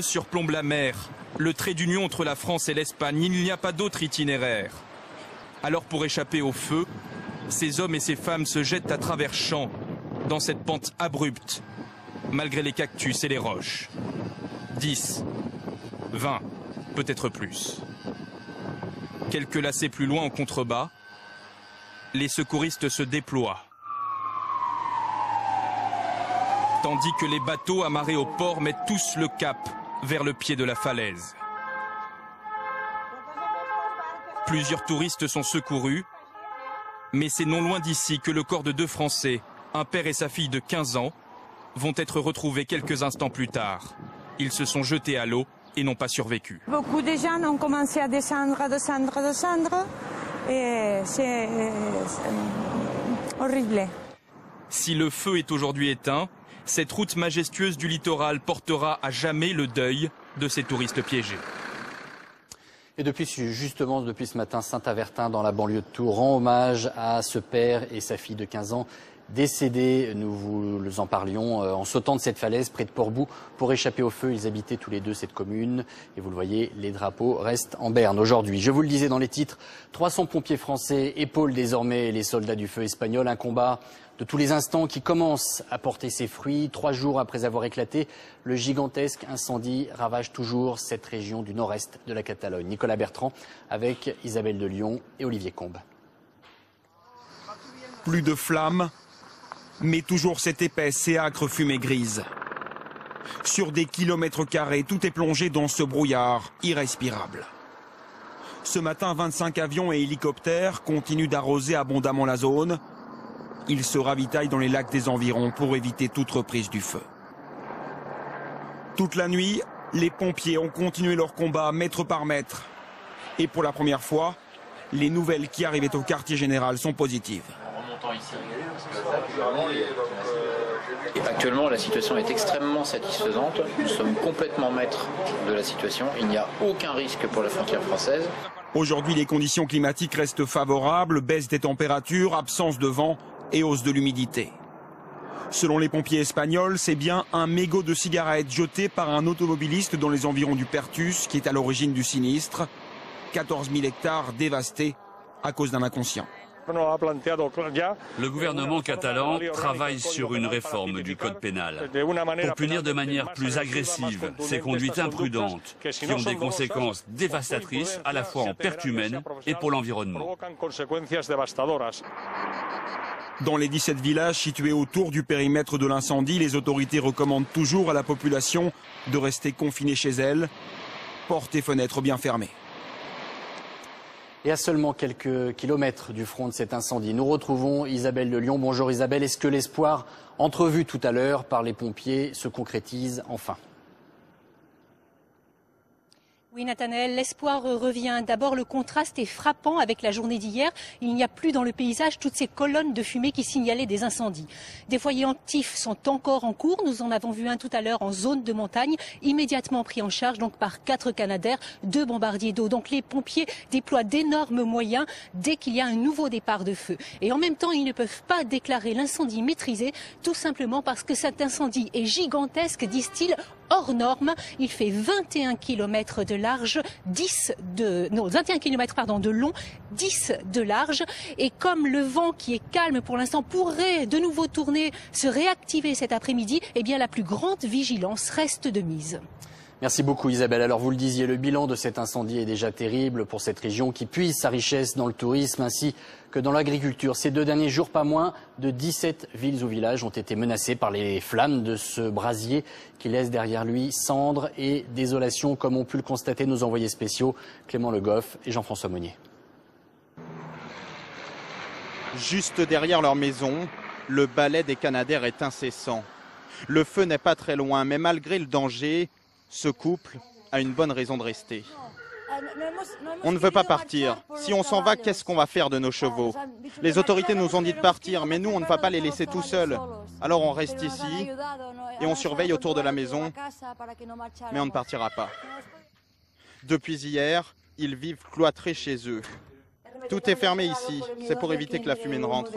Surplombe la mer, le trait d'union entre la France et l'Espagne, il n'y a pas d'autre itinéraire. Alors pour échapper au feu, ces hommes et ces femmes se jettent à travers champs, dans cette pente abrupte, malgré les cactus et les roches. 10, 20, peut-être plus. Quelques lacets plus loin en contrebas, les secouristes se déploient. Tandis que les bateaux amarrés au port mettent tous le cap vers le pied de la falaise. Plusieurs touristes sont secourus, mais c'est non loin d'ici que le corps de 2 Français, un père et sa fille de 15 ans, vont être retrouvés quelques instants plus tard. Ils se sont jetés à l'eau et n'ont pas survécu. Beaucoup de gens ont commencé à descendre, et c'est horrible. Si le feu est aujourd'hui éteint, cette route majestueuse du littoral portera à jamais le deuil de ces touristes piégés. Et depuis ce matin, Saint-Avertin, dans la banlieue de Tours, rend hommage à ce père et sa fille de 15 ans décédés. Nous vous en parlions en sautant de cette falaise près de Port-Bou pour échapper au feu. Ils habitaient tous les deux cette commune. Et vous le voyez, les drapeaux restent en berne aujourd'hui. Je vous le disais dans les titres, 300 pompiers français épaulent désormais les soldats du feu espagnol. Un combat de tous les instants qui commence à porter ses fruits. 3 jours après avoir éclaté, le gigantesque incendie ravage toujours cette région du nord-est de la Catalogne. Nicolas Bertrand avec Isabelle de Lyon et Olivier Combes. Plus de flammes, mais toujours cette épaisse et âcre fumée grise. Sur des kilomètres carrés, tout est plongé dans ce brouillard irrespirable. Ce matin, 25 avions et hélicoptères continuent d'arroser abondamment la zone. Ils se ravitaillent dans les lacs des environs pour éviter toute reprise du feu. Toute la nuit, les pompiers ont continué leur combat mètre par mètre. Et pour la première fois, les nouvelles qui arrivaient au quartier général sont positives. Actuellement, la situation est extrêmement satisfaisante. Nous sommes complètement maîtres de la situation. Il n'y a aucun risque pour la frontière française. Aujourd'hui, les conditions climatiques restent favorables, baisse des températures, absence de vent et hausse de l'humidité. Selon les pompiers espagnols, c'est bien un mégot de cigarettes jeté par un automobiliste dans les environs du Pertus qui est à l'origine du sinistre. 14 000 hectares dévastés à cause d'un inconscient. Le gouvernement catalan travaille sur une réforme du code pénal pour punir de manière plus agressive ces conduites imprudentes qui ont des conséquences dévastatrices à la fois en pertes humaines et pour l'environnement. Dans les 17 villages situés autour du périmètre de l'incendie, les autorités recommandent toujours à la population de rester confinée chez elle, portes et fenêtres bien fermées. Et à seulement quelques kilomètres du front de cet incendie, nous retrouvons Isabelle de Lyon. Bonjour Isabelle, est-ce que l'espoir entrevu tout à l'heure par les pompiers se concrétise enfin ? Oui Nathanaël, l'espoir revient. D'abord, le contraste est frappant avec la journée d'hier. Il n'y a plus dans le paysage toutes ces colonnes de fumée qui signalaient des incendies. Des foyers actifs sont encore en cours. Nous en avons vu un tout à l'heure en zone de montagne, immédiatement pris en charge donc par 4 Canadair, 2 bombardiers d'eau. Donc les pompiers déploient d'énormes moyens dès qu'il y a un nouveau départ de feu. Et en même temps, ils ne peuvent pas déclarer l'incendie maîtrisé, tout simplement parce que cet incendie est gigantesque, disent-ils, hors norme. Il fait 21 km de large, 21 km de long, 10 de large. Et comme le vent qui est calme pour l'instant pourrait de nouveau tourner, se réactiver cet après-midi, eh bien la plus grande vigilance reste de mise. Merci beaucoup Isabelle. Alors vous le disiez, le bilan de cet incendie est déjà terrible pour cette région qui puise sa richesse dans le tourisme ainsi que dans l'agriculture. Ces 2 derniers jours, pas moins de 17 villes ou villages ont été menacés par les flammes de ce brasier qui laisse derrière lui cendres et désolation, comme ont pu le constater nos envoyés spéciaux Clément Le Goff et Jean-François Monnier. Juste derrière leur maison, le balai des Canadair est incessant. Le feu n'est pas très loin, mais malgré le danger, ce couple a une bonne raison de rester. On ne veut pas partir. Si on s'en va, qu'est-ce qu'on va faire de nos chevaux? Les autorités nous ont dit de partir, mais nous, on ne va pas les laisser tout seuls. Alors on reste ici et on surveille autour de la maison, mais on ne partira pas. Depuis hier, ils vivent cloîtrés chez eux. Tout est fermé ici, c'est pour éviter que la fumée ne rentre.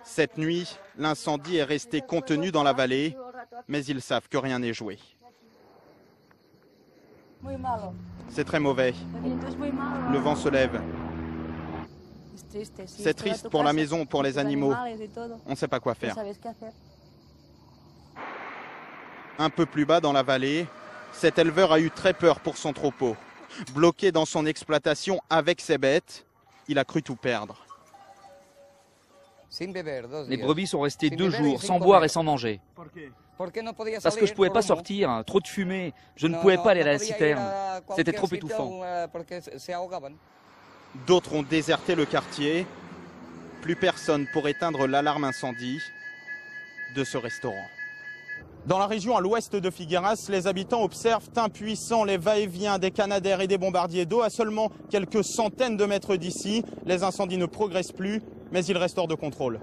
Cette nuit, l'incendie est resté contenu dans la vallée, mais ils savent que rien n'est joué. C'est très mauvais. Le vent se lève. C'est triste pour la maison, pour les animaux. On ne sait pas quoi faire. Un peu plus bas dans la vallée, cet éleveur a eu très peur pour son troupeau. Bloqué dans son exploitation avec ses bêtes, il a cru tout perdre. Les brebis sont restées 2 jours sans boire et sans manger. Parce que je ne pouvais pas sortir, trop de fumée, je ne pouvais pas aller à la citerne. C'était trop étouffant. D'autres ont déserté le quartier. Plus personne pour éteindre l'alarme incendie de ce restaurant. Dans la région à l'ouest de Figueras, les habitants observent impuissants les va-et-vient des Canadair et des bombardiers d'eau à seulement quelques centaines de mètres d'ici. Les incendies ne progressent plus, mais ils restent hors de contrôle.